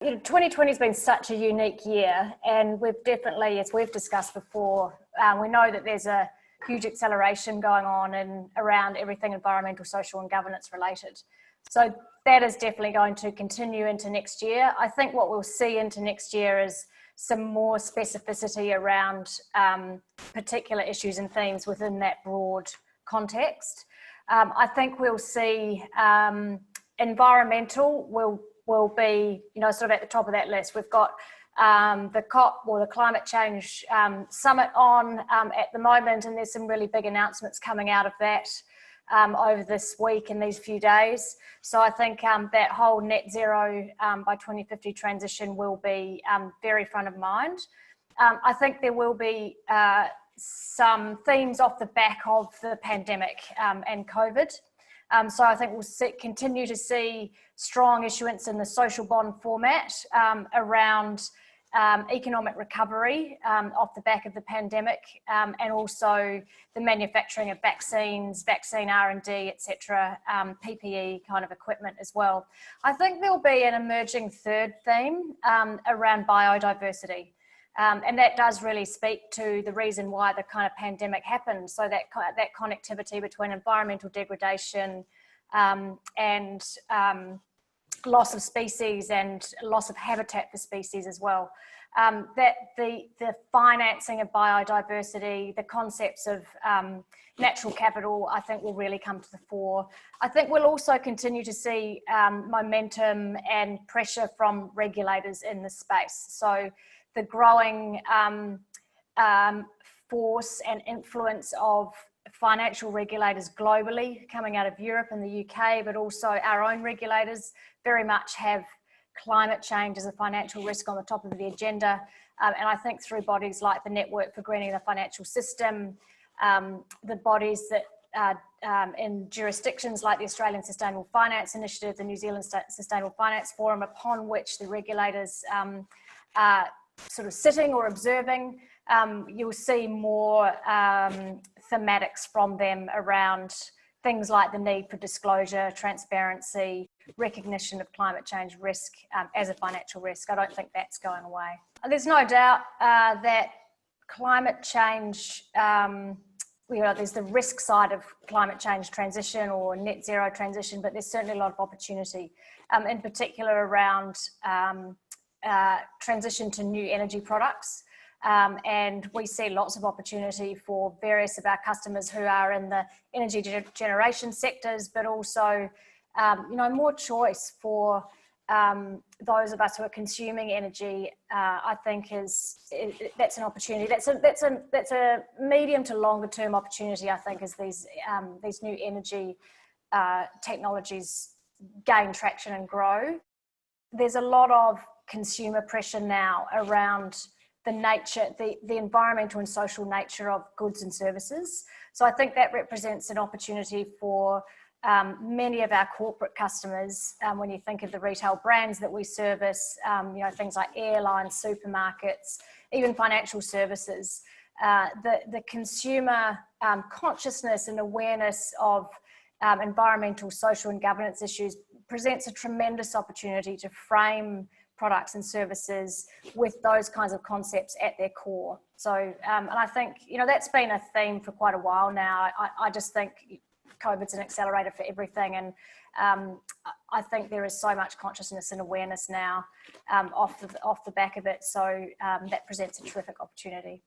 2020 has been such a unique year, and we've definitely, as we've discussed before, we know that there's a huge acceleration going on and around everything environmental, social and governance related. So that is definitely going to continue into next year. I think what we'll see into next year is some more specificity around particular issues and themes within that broad context. I think we'll see environmental will be, sort of at the top of that list. We've got the COP, or the Climate Change Summit on at the moment, and there's some really big announcements coming out of that over this week and these few days. So I think that whole net zero by 2050 transition will be very front of mind. I think there will be some themes off the back of the pandemic and COVID. So I think we'll continue to see strong issuance in the social bond format around economic recovery off the back of the pandemic, and also the manufacturing of vaccines, vaccine R&D, etc., PPE kind of equipment as well. I think there'll be an emerging third theme around biodiversity. And that does really speak to the reason why the kind of pandemic happened. So that connectivity between environmental degradation and loss of species and loss of habitat for species as well. That the financing of biodiversity, the concepts of natural capital, I think will really come to the fore. I think we'll also continue to see momentum and pressure from regulators in this space. So the growing force and influence of financial regulators globally coming out of Europe and the UK, but also our own regulators very much have climate change as a financial risk on the top of the agenda. And I think through bodies like the Network for Greening the Financial System, the bodies that in jurisdictions like the Australian Sustainable Finance Initiative, the New Zealand Sustainable Finance Forum, upon which the regulators are sort of sitting or observing, you'll see more thematics from them around things like the need for disclosure, transparency, recognition of climate change risk as a financial risk. I don't think that's going away. There's no doubt that climate change, there's the risk side of climate change transition or net zero transition, but there's certainly a lot of opportunity, in particular around transition to new energy products. And we see lots of opportunity for various of our customers who are in the energy generation sectors, but also, more choice for those of us who are consuming energy. I think that's an opportunity. That's a medium to longer term opportunity. I think as these new energy technologies gain traction and grow. There's a lot of consumer pressure now around the nature, the environmental and social nature of goods and services. So I think that represents an opportunity for many of our corporate customers. When you think of the retail brands that we service, things like airlines, supermarkets, even financial services, the consumer consciousness and awareness of environmental, social and governance issues presents a tremendous opportunity to frame products and services with those kinds of concepts at their core. So, and I think, that's been a theme for quite a while now. I just think COVID's an accelerator for everything. And I think there is so much consciousness and awareness now off the back of it. So that presents a terrific opportunity.